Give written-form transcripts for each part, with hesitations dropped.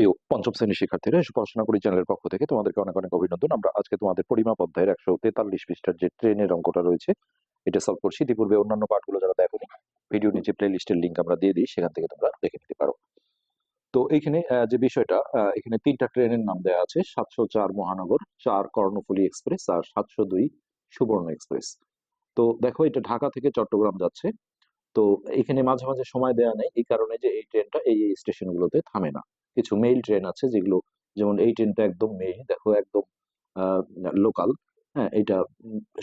প্রিয় পঞ্চম শ্রেণীর শিক্ষার্থীরা, এসব পড়াশোনা করি চ্যানেলের পক্ষ থেকে তোমাদেরকে অনেক অনেক অভিনন্দন। আমরা আজকে তোমাদের পরিমাপ অধ্যায়ের 143 পৃষ্ঠার যে ট্রেনের অঙ্কটা রয়েছে এটা সলভ করছি। ইতিপূর্বে অন্যান্য পাঠগুলো যারা দেখোনি, ভিডিও নিচে প্লে লিস্টের লিঙ্ক আমরা দিয়ে দিই, সেখান থেকে তোমরা দেখে নিতে পারো। তো এইখানে যে বিষয়টা, এখানে তিনটা ট্রেনের নাম দেওয়া আছে: 704 মহানগর, 4 কর্ণফুলী এক্সপ্রেস আর 702 সুবর্ণ এক্সপ্রেস। তো দেখো, এটা ঢাকা থেকে চট্টগ্রাম যাচ্ছে। তো এখানে মাঝে মাঝে সময় দেওয়া নেই, এই কারণে যে এই ট্রেনটা এই স্টেশনগুলোতে থামে না। কিছু মেইল ট্রেন আছে যেগুলো, যেমন এই ট্রেনটা একদম মেইল, দেখো একদম লোকাল। হ্যাঁ, এটা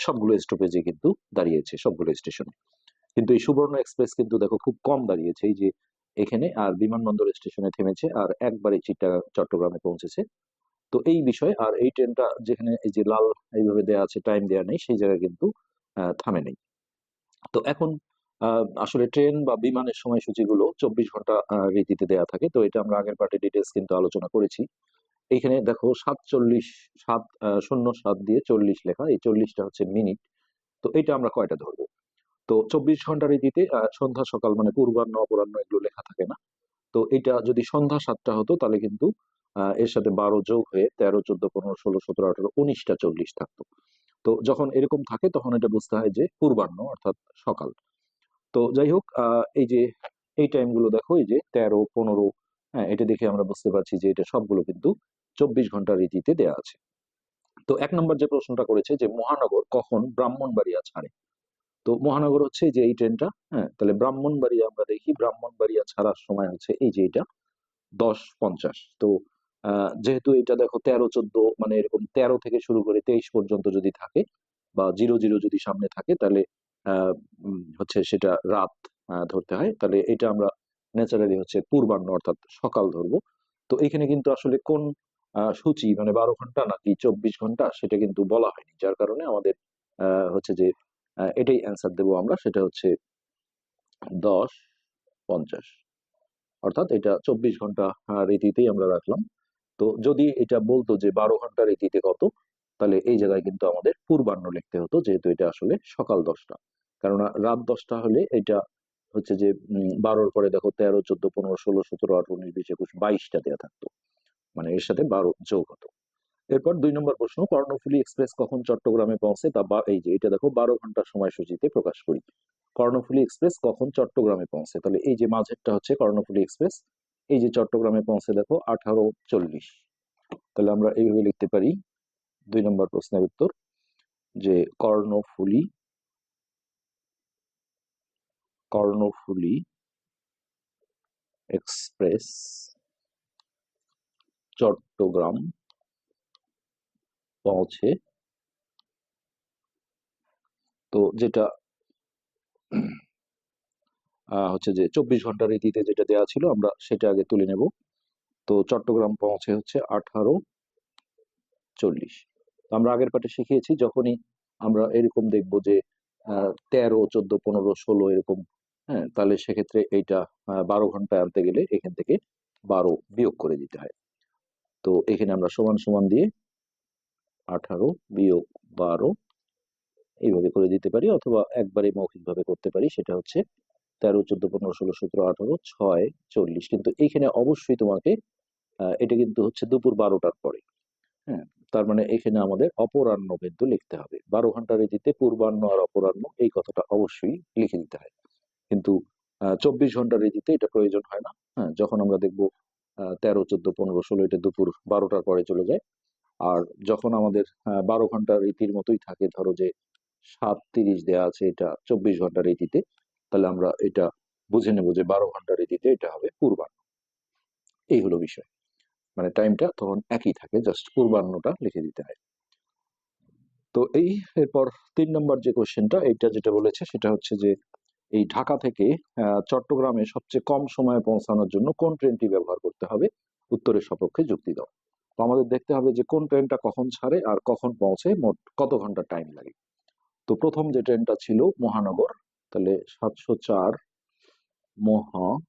সবগুলো স্টপেজে কিন্তু দাঁড়িয়েছে, সবগুলো স্টেশনে। কিন্তু এই সুবর্ণ এক্সপ্রেস কিন্তু দেখো খুব কম দাঁড়িয়েছে, এই যে এখানে আর বিমানবন্দর স্টেশনে থেমেছে, আর একবারে চিট্টাগাং চট্টগ্রামে পৌঁছেছে। তো এই বিষয়, আর এই ট্রেনটা যেখানে এই যে লাল এইভাবে দেওয়া আছে, টাইম দেওয়া নেই, সেই জায়গায় কিন্তু থামে নেই। তো এখন আসলে ট্রেন বা বিমানের সময়সূচিগুলো 24 ঘন্টা রীতিতে দেয়া থাকে। তো এটা আমরা আগের পার্টে ডিটেলস কিন্তু আলোচনা করেছি। এইখানে দেখো 07 দিয়ে 40 লেখা, এই 40টা হচ্ছে মিনিট। তো এটা আমরা কয়টা ধরবো? তো 24 ঘন্টা রীতিতে সন্ধ্যা সকাল মানে পূর্বাহ্ন অপরাহ্ন এগুলো লেখা থাকে না। তো এটা যদি সন্ধ্যা 7টা হতো তাহলে কিন্তু এর সাথে 12 যোগ হয়ে 13, 14, 15, 16, 17, 18, 19টা 40 থাকতো। তো যখন এরকম থাকে তখন এটা বুঝতে হয় যে পূর্বাহ্ন অর্থাৎ সকাল। তো যাই হোক, এই যে এই টাইম গুলো দেখো, এই যে 13, 15, হ্যাঁ, এটা দেখে আমরা বুঝতে পারছি যে এটা সবগুলো কিন্তু 24 ঘন্টা রীতিতে দেয়া আছে। তো 1 নম্বর যে প্রশ্নটা করেছে যে মহানগর কখন ব্রাহ্মণবাড়িয়া ছাড়ে। তো মহানগর হচ্ছে যে এই ট্রেনটা, হ্যাঁ, তাহলে ব্রাহ্মণবাড়িয়া আমরা দেখি, ব্রাহ্মণবাড়িয়া ছাড়ার সময় হচ্ছে এই যে এটা 10:50। তো যেহেতু এটা দেখো 13, 14 মানে এরকম 13 থেকে শুরু করে 23 পর্যন্ত যদি থাকে, বা 00 যদি সামনে থাকে, তাহলে হচ্ছে সেটা রাত ধরতে হয়। তাহলে এটা আমরা ন্যাচারালি হচ্ছে পূর্বাহ্ন অর্থাৎ সকাল ধরবো। তো এখানে কিন্তু আসলে কোন সূচি মানে 12 ঘন্টা নাকি 24 ঘন্টা সেটা কিন্তু বলা হয়নি, যার কারণে আমাদের হচ্ছে যে এটাই অ্যান্সার দেবো আমরা, সেটা হচ্ছে 10:50। অর্থাৎ এটা 24 ঘন্টা রীতিতেই আমরা রাখলাম। তো যদি এটা বলতো যে 12 ঘন্টা রীতিতে কত, তাহলে এই জায়গায় কিন্তু আমাদের পূর্বাহ্ন লিখতে হতো, যেহেতু এটা আসলে সকাল 10টা। কেননা রাত 10টা হলে এটা হচ্ছে যে 12-র পরে দেখো 13, 14, 15, 16, 17, 18, 19, 20, 21, 22টা দেওয়া থাকতো, মানে এর সাথে 12 যোগ হতো। এরপর 2 নম্বর প্রশ্ন, কর্ণফুলী এক্সপ্রেস কখন চট্টগ্রামে পৌঁছে তা, এই যে এটা দেখো 12 ঘন্টার সময়সূচিতে প্রকাশ করি। কর্ণফুলী এক্সপ্রেস কখন চট্টগ্রামে পৌঁছে, তাহলে এই যে মাঝেরটা হচ্ছে কর্ণফুলী এক্সপ্রেস, এই যে চট্টগ্রামে পৌঁছে দেখো 18:40। তাহলে আমরা এইভাবে লিখতে পারি 2 নম্বর প্রশ্নের উত্তর, যে কর্ণফুলী কর্ণফুলী এক্সপ্রেস চট্টগ্রাম পৌঁছে, তো যেটা হচ্ছে যে 24 ঘন্টা রীতিতে যেটা দেওয়া ছিল আমরা সেটা আগে তুলে নেব। তো চট্টগ্রাম পৌঁছে হচ্ছে 18:40। আমরা আগের পাঠে শিখিয়েছি, যখনই আমরা এরকম দেখব যে 13, 14, 15, 16 এরকম, হ্যাঁ, তাহলে সেক্ষেত্রে এইটা 12 ঘন্টায় আনতে গেলে এখান থেকে 12 বিয়োগ করে দিতে হয়। তো এখানে আমরা সমান সমান দিয়ে 18 বিয়োগ 12 এইভাবে করে দিতে পারি, অথবা একবারে মৌখিক ভাবে করতে পারি, সেটা হচ্ছে 13, 14, 15, 16, 17, 18, 6, 40। কিন্তু এইখানে অবশ্যই তোমাকে এটা কিন্তু হচ্ছে দুপুর 12টার পরে, হ্যাঁ। তার মানে এখানে আমাদের অপরাহ্ন কিন্তু লিখতে হবে। 12 ঘন্টা রীতিতে পূর্বাহ্ন আর অপরাহ্ন এই কথাটা অবশ্যই লিখে দিতে হয়। কিন্তু 24 ঘন্টা রীতিতে এটা প্রয়োজন হয় না। হ্যাঁ, যখন আমরা দেখবো 13, 14, 15, 16 এটা দুপুর 12টার পরে চলে যায়। আর যখন আমাদের 12 ঘন্টা রীতির মতোই থাকে, ধরো যে 7:30 দেওয়া আছে, এটা 24 ঘন্টা রীতিতে, তাহলে আমরা এটা বুঝে নেবো যে 12 ঘন্টা রীতিতে এটা হবে পূর্বাহ্ন। এই হলো বিষয়, মানে টাইমটা তখন একই থাকে, জাস্ট পূর্বাহ্নটা লিখে দিতে হয়। তো এই এরপর 3 নম্বর যে কোশ্চেনটা, এটা যেটা বলেছে সেটা হচ্ছে যে এই ঢাকা থেকে চট্টগ্রামে সবচেয়ে কম সময়ে পৌঁছানোর জন্য কোন ট্রেনটি ব্যবহার করতে হবে, উত্তরের সপক্ষে যুক্তি দাও। তো আমাদের দেখতে হবে যে কোন ট্রেনটা কখন ছাড়ে আর কখন পৌঁছে, মোট কত ঘন্টা টাইম লাগে। তো প্রথম যে ট্রেনটা ছিল মহানগর, তাহলে 704 মহানগর।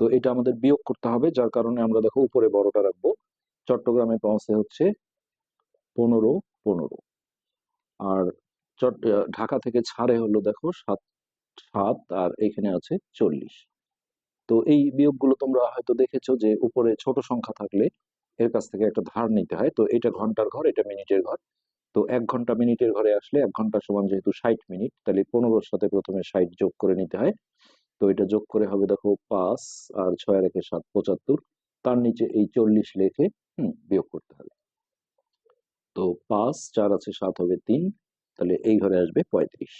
তো এটা আমাদের বিয়োগ করতে হবে, যার কারণে আমরা দেখো উপরে বড়টা রাখবো। চট্টগ্রামে পৌঁছে হচ্ছে 15:15। আর ঢাকা থেকে ছাড়ে হলো দেখো 7:07, আর এখানে আছে 40। তো এই বিয়োগগুলো তোমরা হয়তো দেখেছো যে উপরে ছোট সংখ্যা থাকলে এর কাছ থেকে একটা ধার নিতে হয়। তো এটা ঘন্টার ঘর, এটা মিনিটের ঘর। তো 1 ঘন্টা মিনিটের ঘরে আসলে 1 ঘন্টা সমান যেহেতু 60 মিনিট, তাহলে 15-র সাথে প্রথমে 60 যোগ করে নিতে হয়। তো এটা যোগ করে হবে দেখো 5 আর 6 রেখে 7, 75। তার নিচে এই 40 লিখে বিয়োগ করতে হবে। তো 5, 4 আছে 7 হবে 3, তাহলে এই ঘরে আসবে 35।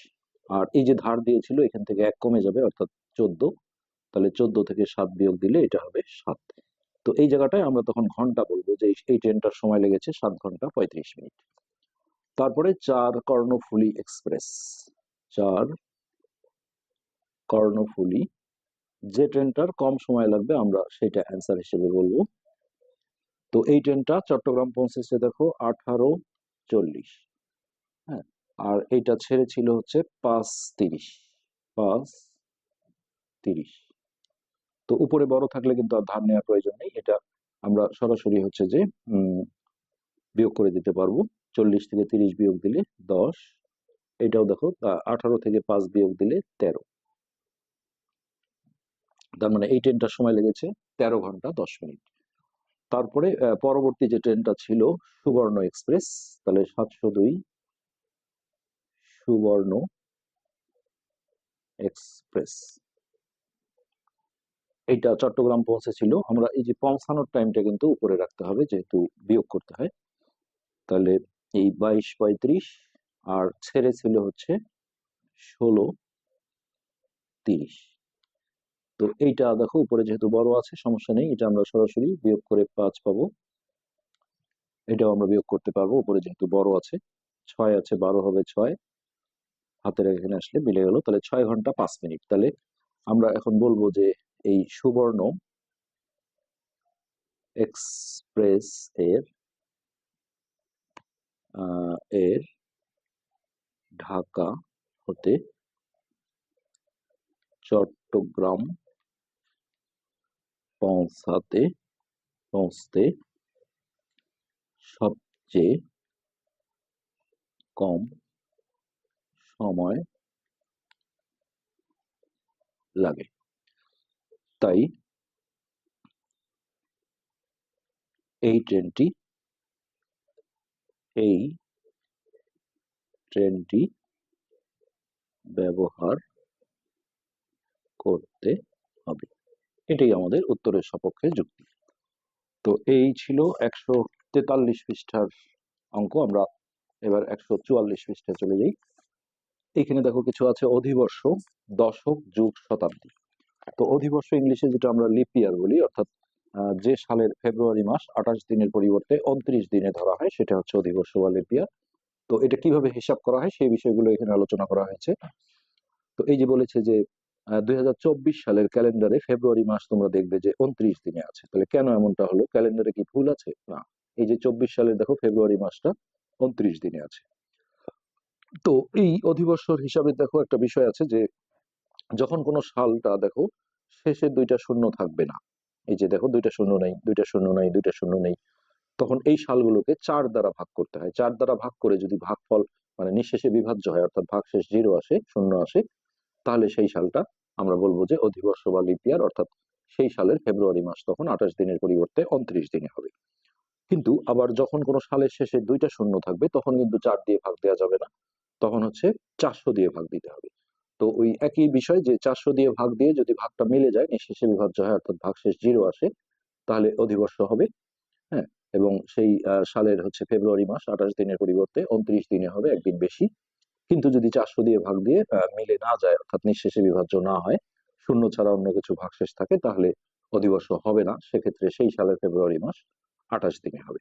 আর এই যে ধার দিয়েছিল এখান থেকে 1 কমে যাবে অর্থাৎ 14, তাহলে 14 থেকে 7 বিয়োগ দিলে এটা হবে 7। তো এই জায়গাটায় আমরা তখন ঘন্টা বলবো যে এই ট্রেনটার সময় লেগেছে 7 ঘন্টা 35 মিনিট। তারপরে 4 কর্ণফুলী এক্সপ্রেস। 4 কর্ণফুলী, যে ট্রেনটার কম সময় লাগবে আমরা সেটা অ্যান্সার হিসেবে বলবো। তো এই ট্রেনটা চট্টগ্রাম পৌঁছেছে দেখো 18:40। হ্যাঁ, আর এইটা ছেড়েছিল হচ্ছে 5:30। 5:30। তো উপরে বড় থাকলে কিন্তু আর ধার নেওয়ার প্রয়োজন নেই, এটা আমরা সরাসরি হচ্ছে যে বিয়োগ করে দিতে পারবো। 40 থেকে 30 বিয়োগ দিলে 10। এটাও দেখো 18 থেকে 5 বিয়োগ দিলে 13। তার মানে এই ট্রেনটার সময় লেগেছে 13 ঘন্টা 10 মিনিট। তারপরে পরবর্তী যে ট্রেনটা ছিল সুবর্ণ এক্সপ্রেস, তাহলে 702 সুবর্ণ এক্সপ্রেস। এইটা চট্টগ্রাম পৌঁছেছিল। আমরা এই যে পৌঁছানোর টাইমটা কিন্তু উপরে রাখতে হবে যেহেতু বিয়োগ করতে হয়। তাহলে এই 22:35 আর ছেড়েছিল হচ্ছে 16:30। তো এইটা দেখো উপরে যেহেতু বড় আছে সমস্যা নেই, এটা আমরা সরাসরি বিয়োগ করে 5 পাবো। এটাও আমরা বিয়োগ করতে পারবো, উপরে যেহেতু বড় আছে। 6 আছে 12 হবে 6, হাতের এখানে আসলে মিলে গেল। তাহলে 6 ঘন্টা 5 মিনিট। তাহলে আমরা এখন বলবো যে এই সুবর্ণ এক্সপ্রেস এর এর ঢাকা হতে চট্টগ্রাম পৌঁছতে সবচেয়ে কম সময় লাগে। তাই এই ট্রেনটি ব্যবহার করতে হবে। এটাই আমাদের উত্তরের সপক্ষে যুক্তি। তো এই ছিল 143 পৃষ্ঠার অঙ্ক। আমরা এবার 144 পৃষ্ঠায় চলে যাই। এখানে দেখো কিছু আছে অধিবর্ষ, দশক, যুগ, শতাব্দী। তো অধিবর্ষ ইংলিশে যেটা আমরা লিপ ইয়ার বলি, অর্থাৎ যে সালের ফেব্রুয়ারি মাস 28 দিনের পরিবর্তে 29 দিনে ধরা হয় সেটা হচ্ছে অধিবর্ষ বা লিপ ইয়ার। তো এটা কিভাবে হিসাব করা হয় সেই বিষয়গুলো এখানে আলোচনা করা হয়েছে। তো এই যে বলেছে যে 2024 সালের ক্যালেন্ডারে ফেব্রুয়ারি মাস তোমরা দেখবে যে 29 দিনে আছে। তাহলে কেন এমনটা হলো? ক্যালেন্ডারে কি ভুল আছে? না, এই যে 24 সালের দেখো ফেব্রুয়ারি মাসটা 29 দিনে আছে। তো এই অধিবর্ষর হিসাবে দেখো একটা বিষয় আছে যে যখন কোনো সালটা দেখো শেষে 2টা শূন্য থাকবে না, এই যে দেখো 2টা শূন্য নেই, 2টা শূন্য নেই, 2টা শূন্য নেই, তখন এই সালগুলোকে 4 দ্বারা ভাগ করতে হয়। 4 দ্বারা ভাগ করে যদি ভাগফল মানে নিঃশেষে বিভাজ্য হয় অর্থাৎ ভাগশেষ 0 আসে, শূন্য আসে, তাহলে সেই সালটা আমরা বলবো যে অধিবর্ষ বা লিপ ইয়ার, অর্থাৎ সেই সালের ফেব্রুয়ারি মাস তখন 28 দিনের পরিবর্তে 29 দিনে হবে। কিন্তু আবার যখন কোনো সালের শেষে 2টা শূন্য থাকবে তখন কিন্তু 4 দিয়ে ভাগ দেওয়া যাবে না, তখন হচ্ছে 400 দিয়ে ভাগ দিতে হবে। তো ওই একই বিষয় যে 400 দিয়ে ভাগ দিয়ে যদি ভাগটা মিলে যায়, নিঃশেষে বিভাজ্য হয় অর্থাৎ ভাগশেষ 0 আসে, তাহলে অধিবর্ষ হবে। হ্যাঁ, এবং সেই সালের হচ্ছে ফেব্রুয়ারি মাস 28 দিনের পরিবর্তে 29 দিনে হবে, একদিন বেশি। কিন্তু যদি 400 দিয়ে ভাগ দিয়ে মিলে না যায় অর্থাৎ নিঃশেষে বিভাজ্য না হয়, শূন্য ছাড়া অন্য কিছু ভাগশেষ থাকে, তাহলে অধিবর্ষ হবে না। সেক্ষেত্রে সেই সালের ফেব্রুয়ারি মাস 28 দিনে হবে।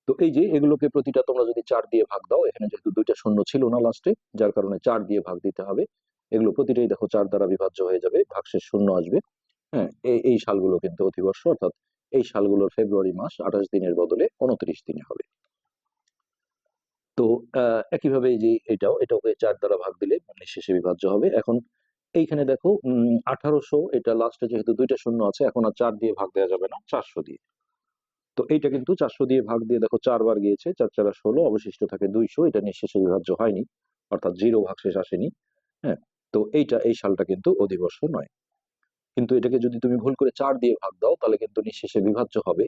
তো এই যে এগুলোকে প্রতিটা তোমরা যদি 4 দিয়ে ভাগ দাও, এখানে যেহেতু 2টা শূন্য ছিল না লাস্টে, যার কারণে 4 দিয়ে ভাগ দিতে হবে। এগুলো প্রতিটাই দেখো 4 দ্বারা বিভাজ্য হয়ে যাবে, ভাগশেষ শূন্য আসবে। হ্যাঁ, এই সালগুলো কিন্তু অধিবর্ষ, অর্থাৎ এই সালগুলোর ফেব্রুয়ারি মাস 28 দিনের বদলে 29 দিনে হবে। তো একইভাবে এই যে এটাকে 4 দ্বারা ভাগ দিলে নিঃশেষে বিভাজ্য হবে। এখন এইখানে দেখো 1800, এটা লাস্টে যেহেতু 2টা শূন্য আছে, এখন আর 4 দিয়ে ভাগ দেওয়া যাবে না, 400 দিয়ে। তো এইটা কিন্তু 400 দিয়ে ভাগ দিয়ে দেখো 4 বার গিয়েছে, 4 4 16, অবশিষ্ট থাকে 200, এটা নিঃশেষে বিভাজ্য হয়নি, অর্থাৎ 0 ভাগশেষ আসেনি। হ্যাঁ, তো এই সালটা কিন্তু অধিবর্ষ নয়। কিন্তু এটাকে যদি তুমি ভুল করে 4 দিয়ে ভাগ দাও তাহলে কিন্তু নিঃশেষে বিভাজ্য হবে।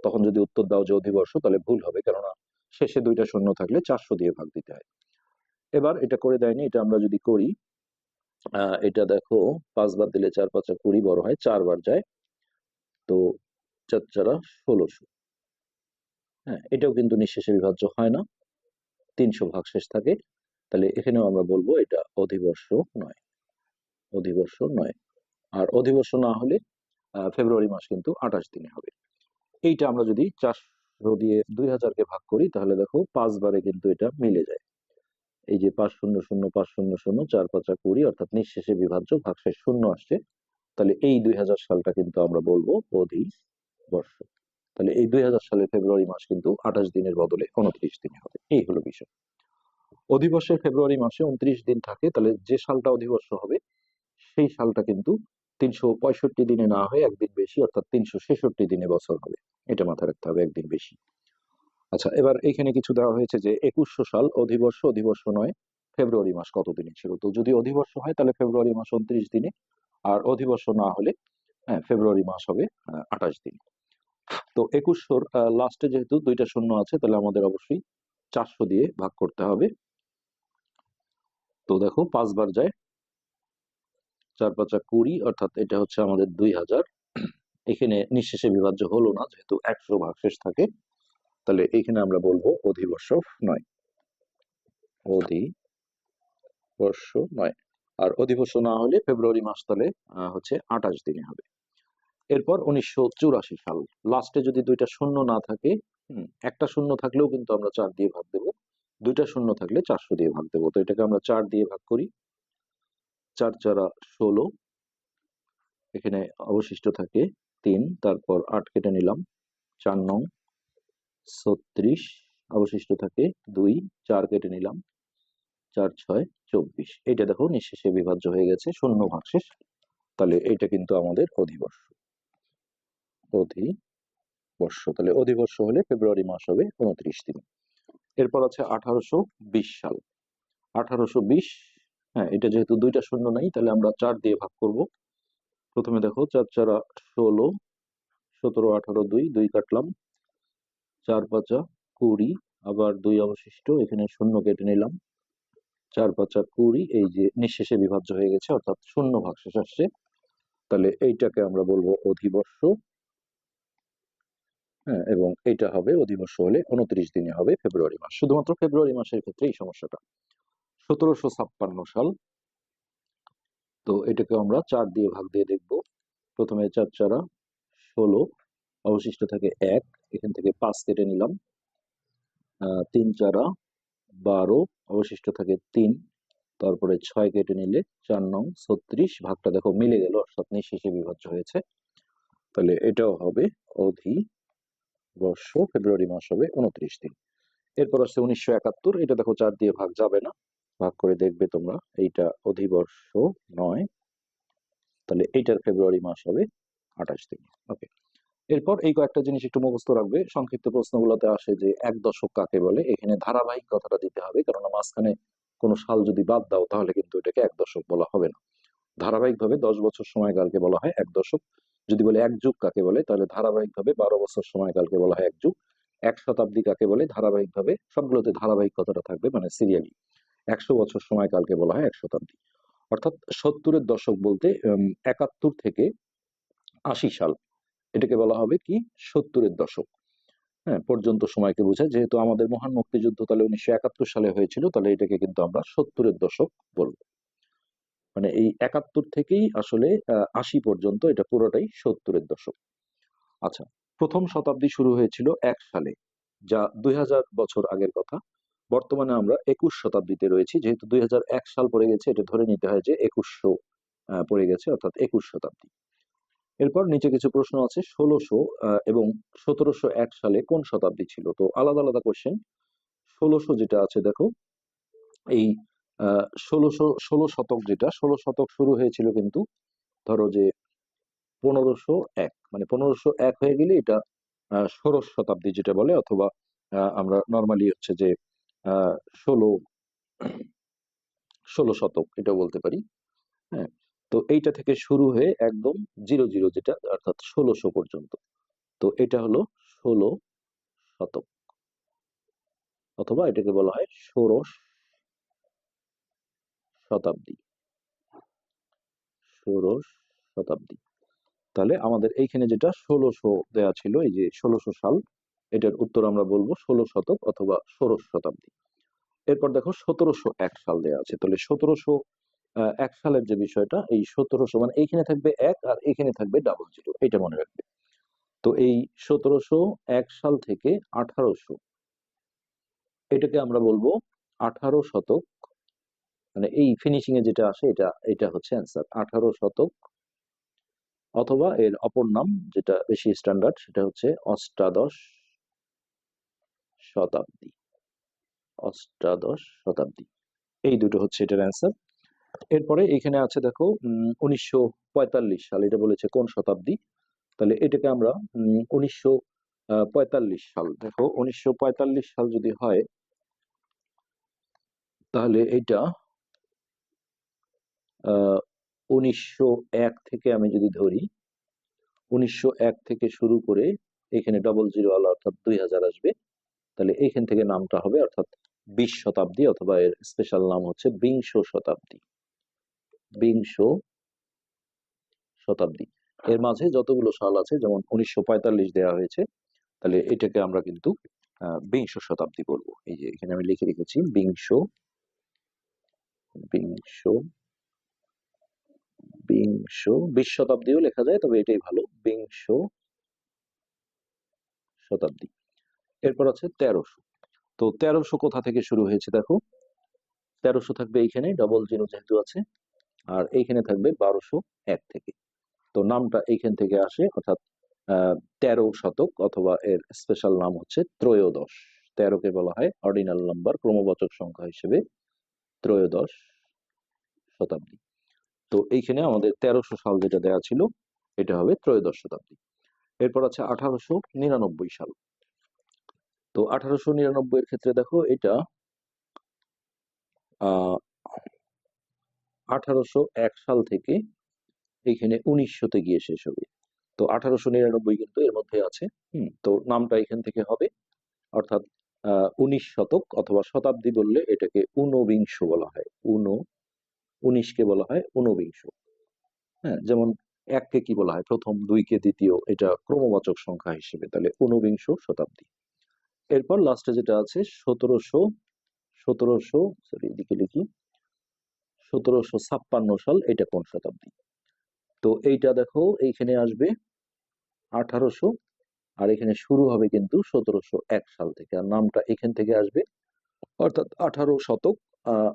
তখন যদি উত্তর দাও যে অধিবর্ষ তাহলে ভুল হবে, কেননা শেষে 2টা শূন্য থাকলে 400 দিয়ে ভাগ দিতে হয়। এবার এটা করে দেয়নি, এটা আমরা যদি করি, এটা দেখো 5 বার দিলে 4 5 20 বড় হয়, 4 বার যায়, তো 4 4 1600। হ্যাঁ, এটাও কিন্তু নিঃশেষে বিভাজ্য হয় না, 300 ভাগশেষ থাকে। তাহলে এখানেও আমরা বলবো এটা অধিবর্ষ নয়, অধিবর্ষ নয়। আর অধিবর্ষ না হলে ফেব্রুয়ারি মাস কিন্তু 28 দিনে হবে। এইটা আমরা যদি 400 দিয়ে 2000-কে ভাগ করি তাহলে দেখো 5 বারে কিন্তু এটা মিলে যায়। এই যে 5 0 0 5 0 0 4 5 20, অর্থাৎ নিঃশেষে বিভাজ্য, ভাগশেষ শূন্য আসছে। তাহলে এই 2000 সালটা কিন্তু আমরা বলবো অধিবর্ষ। তাহলে এই 2000 সালের ফেব্রুয়ারি মাস কিন্তু 28 দিনের বদলে 29 দিনে হবে। এই হলো বিষয়। অধিবর্ষের ফেব্রুয়ারি মাসে 29 দিন থাকে, তাহলে যে সালটা অধিবর্ষ হবে সেই সালটা কিন্তু 365 দিনে না হয়ে একদিন বেশি, অর্থাৎ 366 দিনে বছর হবে। এটা মাথায় রাখতে হবে, একদিন বেশি। আচ্ছা, এবার এখানে কিছু দেওয়া হয়েছে যে 2100 সাল অধিবর্ষ, অধিবর্ষ নয়, ফেব্রুয়ারি মাস কত দিনে ছিল। তো যদি অধিবর্ষ হয় তাহলে ফেব্রুয়ারি মাস 29 দিনে, আর অধিবর্ষ না হলে হ্যাঁ ফেব্রুয়ারি মাস হবে 28 দিন। তো 2100-র লাস্টে যেহেতু 2টা শূন্য আছে তাহলে আমাদের অবশ্যই 400 দিয়ে ভাগ করতে হবে। তো দেখো 5 বার যায়, 4 5 20, অর্থাৎ এটা হচ্ছে আমাদের 2000। এখানে নিঃশেষে বিভাজ্য হলো না যেহেতু 100 ভাগশেষ থাকে, তাহলে এখানে আমরা বলবো অধিবর্ষ নয়, অধিবর্ষ নয়। আর অধিবর্ষ না হলে ফেব্রুয়ারি মাস তাহলে হচ্ছে 28 দিনে হবে। এরপর 1984 সাল, লাস্টে যদি 2টা শূন্য না থাকে, একটা শূন্য থাকলেও কিন্তু আমরা 4 দিয়ে ভাগ দেবো, 2টা শূন্য থাকলে 400 দিয়ে ভাগ দেবো। তো এটাকে আমরা 4 দিয়ে ভাগ করি, 4 4 16, এখানে অবশিষ্ট থাকে 3, তারপর 8 কেটে নিলাম, 4 9 36, অবশিষ্ট থাকে 2, 4 কেটে নিলাম, 4 6 24। এটা দেখো নিঃশেষে বিভাজ্য হয়ে গেছে, শূন্য ভাগশেষ। তাহলে এটা কিন্তু আমাদের অধিবর্ষ, অধিবর্ষ। তাহলে অধিবর্ষ হলে ফেব্রুয়ারি মাস হবে 29 দিন। এরপর আছে 1820 সাল, 1820। হ্যাঁ, এটা যেহেতু 2টা শূন্য নাই তাহলে আমরা 4 দিয়ে ভাগ করব। প্রথমে দেখো 4 4 16, 17 18 2, 2 কাটলাম, 4 5 20, আবার 2 অবশিষ্ট, এখানে শূন্য কেটে নিলাম, 4 5 20। এই যে নিঃশেষে বিভাজ্য হয়ে গেছে, অর্থাৎ শূন্য ভাগশেষ আসছে। তাহলে এইটাকে আমরা বলবো অধিবর্ষ। হ্যাঁ, এবং এটা হবে অধিবর্ষ হলে 29 দিনে হবে ফেব্রুয়ারি মাস। শুধুমাত্র ফেব্রুয়ারি মাসের ক্ষেত্রে এই সমস্যাটা। 1756 সাল, তো এটাকে আমরা 4 দিয়ে ভাগ দিয়ে দেখব। প্রথমে 4 4 16, অবশিষ্ট থাকে 1, এখান থেকে 5 কেটে নিলাম, 3 4 12, অবশিষ্ট থাকে 3, তারপরে 6 কেটে নিলে 4 9 36, ভাগটা দেখো মিলে গেল, অর্থাৎ নিঃশেষে বিভাজ্য হয়েছে। তাহলে এটাও হবে অধিবর্ষ, ফেব্রুয়ারি মাস হবে 29 দিন। এরপর আসছে 1971, এটা দেখো 4 দিয়ে ভাগ যাবে না, ভাগ করে দেখবে তোমরা, এইটা অধিবর্ষ নয়, তাহলে এইটার ফেব্রুয়ারি মাস হবে 28 দিন। ওকে, এরপর এই কয়েকটা জিনিস একটু মুখস্থ রাখবে। সংক্ষিপ্ত প্রশ্নগুলোতে আসে যে এক দশক কাকে বলে, এখানে ধারাবাহিক কথাটা দিতে হবে, কারণ মাঝখানে কোনো সাল যদি বাদ দাও তাহলে কিন্তু এটাকে এক দশক বলা হবে না। ধারাবাহিকভাবে 10 বছর সময়কালকে বলা হয় এক দশক। যদি বলে এক যুগ কাকে বলে, তাহলে ধারাবাহিকভাবে 12 বছর সময়কালকে বলা হয় এক যুগ। এক শতাব্দী কাকে বলে, ধারাবাহিকভাবে সবগুলোতে ধারাবাহিক কথাটা থাকবে, মানে সিরিয়ালি। 100 বছর সময়কালকে বলা হয় এক শতাব্দী। অর্থাৎ 70-এর দশক বলতে 71 থেকে 80 সাল, এটাকে বলা হবে কি 70-এর দশক। হ্যাঁ, পর্যন্ত সময়কে বোঝায়। যেহেতু আমাদের মহান মুক্তিযুদ্ধ তাহলে 1971 সালে হয়েছিল, তাহলে এটাকে কিন্তু আমরা 70-এর দশক বলবো। মানে এই 71 থেকেই আসলে 80 পর্যন্ত, এটা পুরোটাই 70-এর দশক। আচ্ছা, প্রথম শতাব্দী শুরু হয়েছিল 1 সালে, যা 2000 বছর আগের কথা। বর্তমানে আমরা 21 শতাব্দীতে রয়েছি, যেহেতু 2001 সাল পড়ে গেছে, এটা ধরে নিতে হয় যে 2100 পড়ে গেছে, অর্থাৎ 21 শতাব্দী। এরপর নিচে কিছু প্রশ্ন আছে, 1600 এবং 1701 সালে কোন শতাব্দী ছিল। তো আলাদা আলাদা কোশ্চেন। 1600 যেটা আছে দেখো, এই 16 শতক, যেটা 16 শতক শুরু হয়েছিল কিন্তু ধরো যে 1501, মানে 1501 হয়ে গেলে এটা ষোড়শ শতাব্দী যেটা বলে, অথবা আমরা নর্মালি হচ্ছে যে 16 শতক এটা বলতে পারি। হ্যাঁ, তো এইটা থেকে শুরু হয়ে একদম 00 যেটা অর্থাৎ 1600 পর্যন্ত। তো এটা হলো 16 শতক, অথবা এটাকে বলা হয় ষোড়শ শতাব্দী। ষোড়শ শতাব্দী। তাহলে আমাদের এইখানে যেটা 1600 দেয়া ছিল, এই যে 1600 সাল, এটার উত্তর আমরা বলবো 16 শতক অথবা ষোড়শ শতাব্দী। এরপর দেখো 1701 সাল দেয়া আছে, তাহলে 1701 সালের যে বিষয়টা, এই 1700 মানে এইখানে থাকবে 1 আর এখানে থাকবে ডাবল জিরো, এটা মনে রাখবে। তো এই 1701 সাল থেকে 1800, এটাকে আমরা বলবো 18 শতক, মানে এই ফিনিশিং এ যেটা আসে এটা এটা হচ্ছে অ্যান্সার 18 শতক, অথবা এর অপর নাম যেটা বেশি স্ট্যান্ডার্ড সেটা হচ্ছে অষ্টাদশ শতাব্দী। অষ্টাদশ শতাব্দী, এই দুটো হচ্ছে এটার অ্যান্সার। এরপরে এখানে আছে দেখো 1945 সাল, এটা বলেছে কোন শতাব্দী, তাহলে এটাকে আমরা 1945 সাল, দেখো 1945 সাল যদি হয় তাহলে এটা 1901 থেকে আমি যদি ধরি, 1901 থেকে শুরু করে এখানে ডবল জিরো আলা অর্থাৎ 2000 আসবে, তাহলে এইখান থেকে নামটা হবে অর্থাৎ 20 শতাব্দী, অথবা এর স্পেশাল নাম হচ্ছে বিংশ শতাব্দী। বিংশ শতাব্দী, এর মাঝে যতগুলো সাল আছে, যেমন 1945 দেওয়া হয়েছে, তাহলে এটাকে আমরা কিন্তু বিংশ শতাব্দী বলবো। এই যে এখানে আমি লিখে রেখেছি বিংশ, বিংশ, বিংশ, 20 শতাব্দীও লেখা যায়, তবে এটাই ভালো, বিংশ শতাব্দী। এরপর আছে 1300। তো 1300 কোথা থেকে শুরু হয়েছে দেখো, 1300 থাকবে এইখানে ডবল জিরো যেহেতু আছে, আর এইখানে থাকবে 1201 থেকে। তো নামটা এইখান থেকে আসে, অর্থাৎ 13 শতক, অথবা এর স্পেশাল নাম হচ্ছে ত্রয়োদশ। 13 কে বলা হয় অর্ডিনাল নাম্বার, ক্রমবাচক সংখ্যা হিসেবে ত্রয়োদশ শতাব্দী। তো এইখানে আমাদের 1300 সাল যেটা দেয়া ছিল, এটা হবে ত্রয়োদশ শতাব্দী। এরপর আছে 1899 সাল। তো 1899 এর ক্ষেত্রে দেখো এটা 1801 সাল থেকে এইখানে 1900-তে গিয়ে শেষ হবে। তো 1899 কিন্তু এর মধ্যে আছে। তো নামটা এখান থেকে হবে, অর্থাৎ 19 শতক, অথবা শতাব্দী বললে এটাকে ঊনবিংশ বলা হয়। 19কে বলা হয় ঊনবিংশ। হ্যাঁ, যেমন 1কে কি বলা হয় প্রথম, 2কে দ্বিতীয়, এটা ক্রমবাচক সংখ্যা হিসেবে, তাহলে ঊনবিংশ শতাব্দী। এরপর লাস্টে যেটা আছে 1700, সরি এদিকে লিখি, 1756 সাল, এটা কোন শতাব্দী? তো এইটা দেখো এইখানে আসবে 1800, আর এখানে শুরু হবে কিন্তু 1701 সাল থেকে, আর নামটা এখান থেকে আসবে, অর্থাৎ 18 শতক,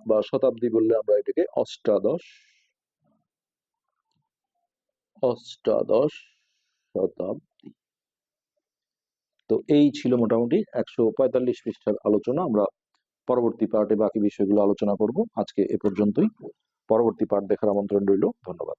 বা শতাব্দী বললে আমরা এটাকে অষ্টাদশ, অষ্টাদশ শতাব্দী। তো এই ছিল মোটামুটি 145 পৃষ্ঠার আলোচনা। আমরা পরবর্তী পার্টে বাকি বিষয়গুলো আলোচনা করব। আজকে এ পর্যন্তই। পরবর্তী পার্ট দেখার আমন্ত্রণ রইল। ধন্যবাদ।